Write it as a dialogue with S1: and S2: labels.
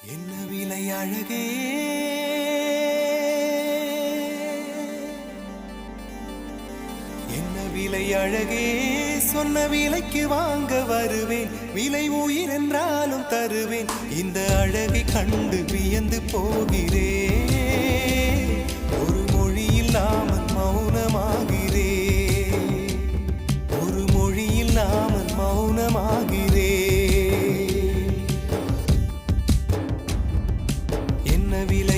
S1: என்ன விலை அழகே என்ன விலை அழகே சொன்ன விலைக்கு வாங்க வருவேன் விலை உயிர் என்றாலும் தருவேன் இந்த அழகை கண்டு வியந்து போகிறேன் ஒரு மொழி இல்லாமல் மௌனமாகிறேன் ஒரு மொழி இல்லாமல் மௌனமாகிறேன் என்ன விலை